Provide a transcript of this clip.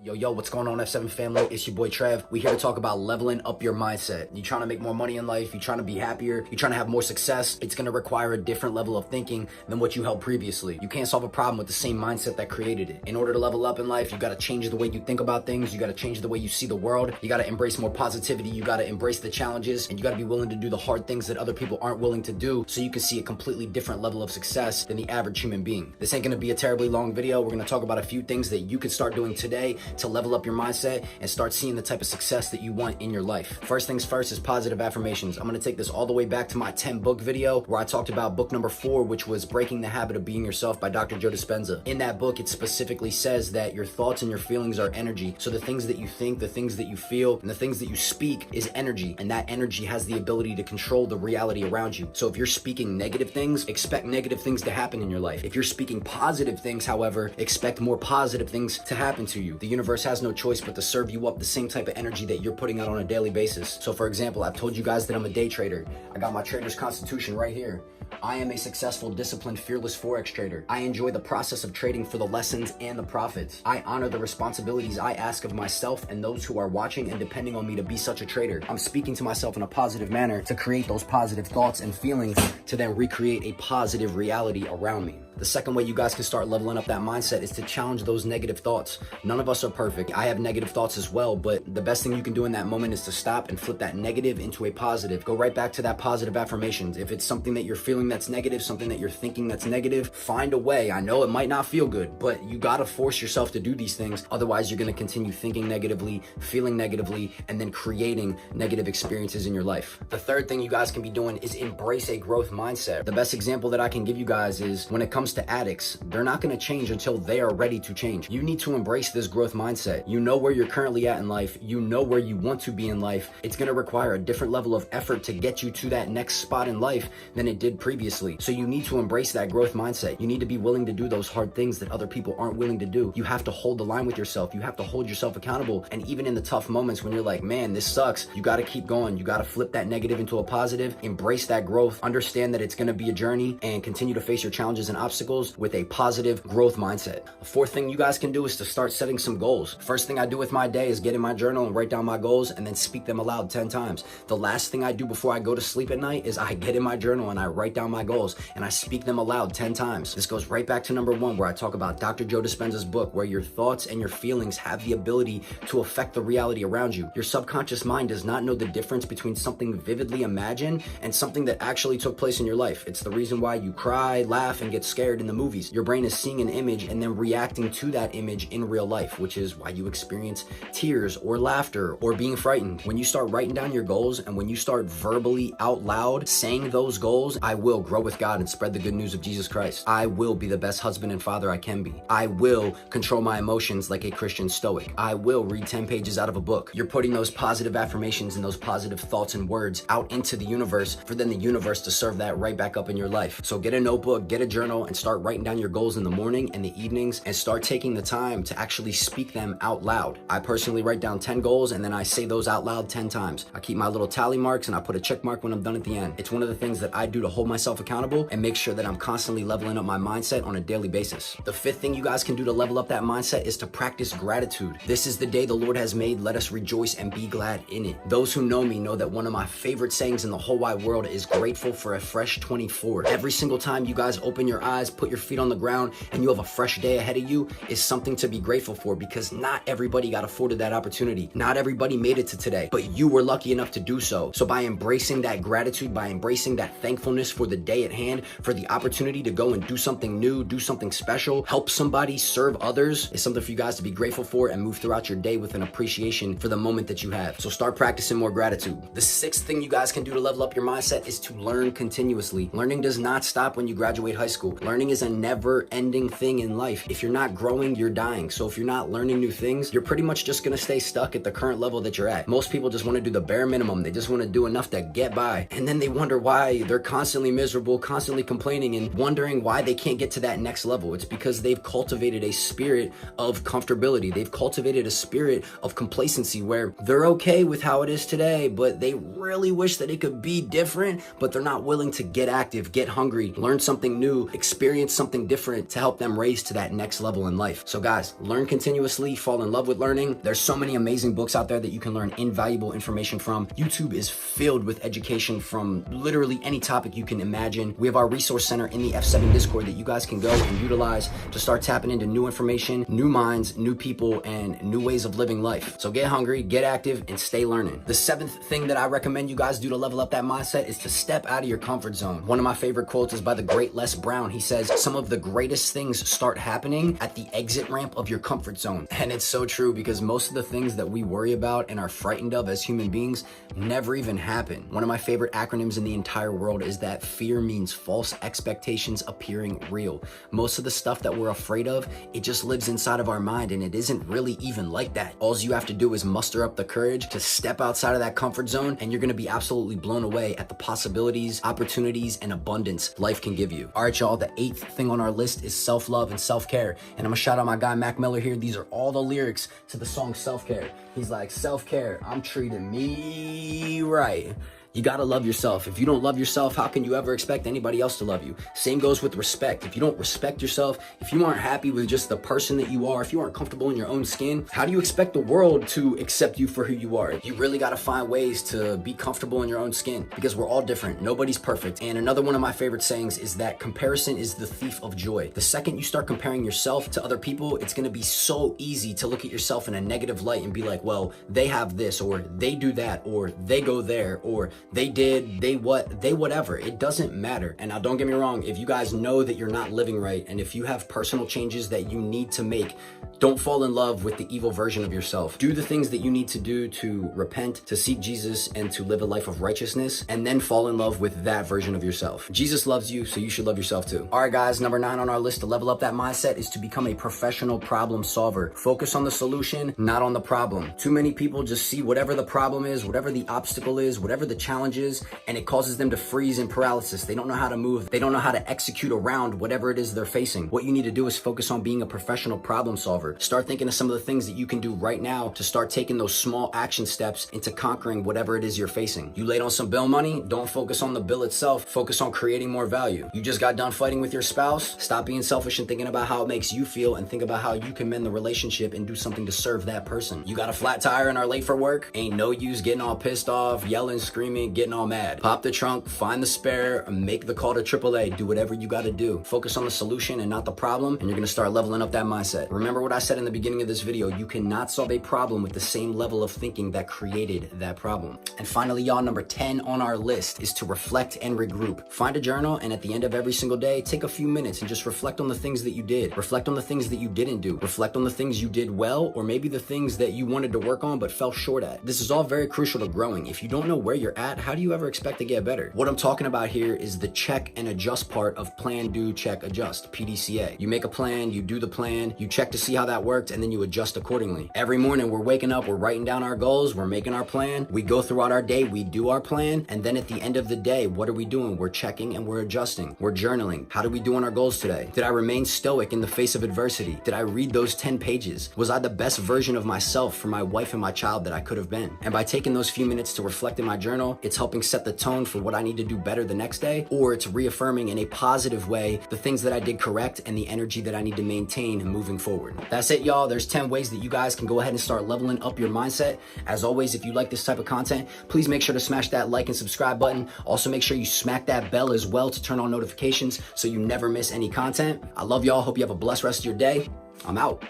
Yo, what's going on, F7 family? It's your boy Trev. We're here to talk about leveling up your mindset. You trying to make more money in life, you trying to be happier, you trying to have more success. It's going to require a different level of thinking than what you held previously. You can't solve a problem with the same mindset that created it. In order to level up in life, you got to change the way you think about things. You got to change the way you see the world. You got to embrace more positivity. You got to embrace the challenges, and you got to be willing to do the hard things that other people aren't willing to do so you can see a completely different level of success than the average human being. This ain't going to be a terribly long video. We're going to talk about a few things that you can start doing today to level up your mindset and start seeing the type of success that you want in your life. First things first is positive affirmations. I'm going to take this all the way back to my 10 book video where I talked about book number 4, which was Breaking the Habit of Being Yourself by Dr. Joe Dispenza. In that book, it specifically says that your thoughts and your feelings are energy. So the things that you think, the things that you feel, and the things that you speak is energy. And that energy has the ability to control the reality around you. So if you're speaking negative things, expect negative things to happen in your life. If you're speaking positive things, however, expect more positive things to happen to you. The universe has no choice but to serve you up the same type of energy that you're putting out on a daily basis. So for example, I've told you guys that I'm a day trader. I got my trader's constitution right here. I am a successful, disciplined, fearless Forex trader. I enjoy the process of trading for the lessons and the profits. I honor the responsibilities I ask of myself and those who are watching and depending on me to be such a trader. I'm speaking to myself in a positive manner to create those positive thoughts and feelings to then recreate a positive reality around me. The second way you guys can start leveling up that mindset is to challenge those negative thoughts. None of us are perfect. I have negative thoughts as well, but the best thing you can do in that moment is to stop and flip that negative into a positive. Go right back to that positive affirmations. If it's something that you're feeling that's negative, something that you're thinking that's negative, find a way. I know it might not feel good, but you gotta force yourself to do these things. Otherwise, you're gonna continue thinking negatively, feeling negatively, and then creating negative experiences in your life. The third thing you guys can be doing is embrace a growth mindset. The best example that I can give you guys is when it comes to addicts, they're not going to change until they are ready to change. You need to embrace this growth mindset. You know where you're currently at in life. You know where you want to be in life. It's going to require a different level of effort to get you to that next spot in life than it did previously. So you need to embrace that growth mindset. You need to be willing to do those hard things that other people aren't willing to do. You have to hold the line with yourself. You have to hold yourself accountable. And even in the tough moments when you're like, man, this sucks, you got to keep going. You got to flip that negative into a positive, embrace that growth, understand that it's going to be a journey, and continue to face your challenges and obstacles with a positive growth mindset. The fourth thing you guys can do is to start setting some goals. First thing I do with my day is get in my journal and write down my goals and then speak them aloud 10 times. The last thing I do before I go to sleep at night is I get in my journal and I write down my goals and I speak them aloud 10 times. This goes right back to number 1 where I talk about Dr. Joe Dispenza's book, where your thoughts and your feelings have the ability to affect the reality around you. Your subconscious mind does not know the difference between something vividly imagined and something that actually took place in your life. It's the reason why you cry, laugh, and get scared in the movies. Your brain is seeing an image and then reacting to that image in real life, which is why you experience tears or laughter or being frightened. When you start writing down your goals and when you start verbally out loud saying those goals, I will grow with God and spread the good news of Jesus Christ. I will be the best husband and father I can be. I will control my emotions like a Christian stoic. I will read 10 pages out of a book. You're putting those positive affirmations and those positive thoughts and words out into the universe for then the universe to serve that right back up in your life. So get a notebook, get a journal, and start writing down your goals in the morning and the evenings, and start taking the time to actually speak them out loud. I personally write down 10 goals and then I say those out loud 10 times. I keep my little tally marks and I put a check mark when I'm done at the end. It's one of the things that I do to hold myself accountable and make sure that I'm constantly leveling up my mindset on a daily basis. The fifth thing you guys can do to level up that mindset is to practice gratitude. This is the day the Lord has made. Let us rejoice and be glad in it. Those who know me know that one of my favorite sayings in the whole wide world is grateful for a fresh 24. Every single time you guys open your eyes, put your feet on the ground, and you have a fresh day ahead of you is something to be grateful for, because not everybody got afforded that opportunity. Not everybody made it to today, but you were lucky enough to do so. So by embracing that gratitude, by embracing that thankfulness for the day at hand, for the opportunity to go and do something new, do something special, help somebody, serve others, is something for you guys to be grateful for and move throughout your day with an appreciation for the moment that you have. So start practicing more gratitude. The sixth thing you guys can do to level up your mindset is to learn continuously. Learning does not stop when you graduate high school. Learning is a never-ending thing in life. If you're not growing, you're dying. So if you're not learning new things, you're pretty much just gonna stay stuck at the current level that you're at. Most people just want to do the bare minimum. They just want to do enough to get by. And then they wonder why they're constantly miserable, constantly complaining, and wondering why they can't get to that next level. It's because they've cultivated a spirit of comfortability. They've cultivated a spirit of complacency where they're okay with how it is today, but they really wish that it could be different, but they're not willing to get active, get hungry, learn something new, experience something different to help them raise to that next level in life. So guys, learn continuously, fall in love with learning. There's so many amazing books out there that you can learn invaluable information from. YouTube is filled with education from literally any topic you can imagine. We have our resource center in the F7 Discord that you guys can go and utilize to start tapping into new information, new minds, new people, and new ways of living life. So get hungry, get active, and stay learning. The seventh thing that I recommend you guys do to level up that mindset is to step out of your comfort zone. One of my favorite quotes is by the great Les Brown. He says, some of the greatest things start happening at the exit ramp of your comfort zone. And it's so true, because most of the things that we worry about and are frightened of as human beings never even happen. One of my favorite acronyms in the entire world is that fear means false expectations appearing real. Most of the stuff that we're afraid of, it just lives inside of our mind, and it isn't really even like that. All you have to do is muster up the courage to step outside of that comfort zone, and you're gonna be absolutely blown away at the possibilities, opportunities, and abundance life can give you. All right, y'all, the eighth thing on our list is self-love and self-care. And I'm gonna shout out my guy, Mac Miller here. These are all the lyrics to the song Self-Care. He's like, self-care, I'm treating me right. You gotta love yourself. If you don't love yourself, how can you ever expect anybody else to love you? Same goes with respect. If you don't respect yourself, if you aren't happy with just the person that you are, if you aren't comfortable in your own skin, how do you expect the world to accept you for who you are? You really gotta find ways to be comfortable in your own skin, because we're all different. Nobody's perfect. And another one of my favorite sayings is that comparison is the thief of joy. The second you start comparing yourself to other people, it's gonna be so easy to look at yourself in a negative light and be like, well, they have this, or they do that, or they go there, or they did, they whatever. It doesn't matter. And now don't get me wrong, if you guys know that you're not living right, and if you have personal changes that you need to make, don't fall in love with the evil version of yourself. Do the things that you need to do to repent, to seek Jesus, and to live a life of righteousness, and then fall in love with that version of yourself. Jesus loves you, so you should love yourself too. All right, guys, number 9 on our list to level up that mindset is to become a professional problem solver. Focus on the solution, not on the problem. Too many people just see whatever the problem is, whatever the obstacle is, whatever the challenge is, and it causes them to freeze in paralysis. They don't know how to move. They don't know how to execute around whatever it is they're facing. What you need to do is focus on being a professional problem solver. Start thinking of some of the things that you can do right now to start taking those small action steps into conquering whatever it is you're facing. You laid on some bill money, don't focus on the bill itself. Focus on creating more value. You just got done fighting with your spouse. Stop being selfish and thinking about how it makes you feel, and think about how you can mend the relationship and do something to serve that person. You got a flat tire and are late for work? Ain't no use getting all pissed off, yelling, screaming, getting all mad. Pop the trunk, find the spare, make the call to AAA. Do whatever you got to do. Focus on the solution and not the problem, and you're going to start leveling up that mindset. Remember what I said in the beginning of this video, you cannot solve a problem with the same level of thinking that created that problem. And finally, y'all, number 10 on our list is to reflect and regroup. Find a journal, and at the end of every single day, take a few minutes and just reflect on the things that you did. Reflect on the things that you didn't do. Reflect on the things you did well, or maybe the things that you wanted to work on but fell short at. This is all very crucial to growing. If you don't know where you're at, how do you ever expect to get better? What I'm talking about here is the check and adjust part of plan, do, check, adjust, PDCA. You make a plan, you do the plan, you check to see how that worked, and then you adjust accordingly. Every morning we're waking up, we're writing down our goals, we're making our plan, we go throughout our day, we do our plan, and then at the end of the day, what are we doing? We're checking and we're adjusting. We're journaling. How did we do on our goals today? Did I remain stoic in the face of adversity? Did I read those 10 pages? Was I the best version of myself for my wife and my child that I could have been? And by taking those few minutes to reflect in my journal, it's helping set the tone for what I need to do better the next day, or it's reaffirming in a positive way the things that I did correct and the energy that I need to maintain moving forward. That's it, y'all. There's 10 ways that you guys can go ahead and start leveling up your mindset. As always, if you like this type of content, please make sure to smash that like and subscribe button. Also, make sure you smack that bell as well to turn on notifications so you never miss any content. I love y'all. Hope you have a blessed rest of your day. I'm out.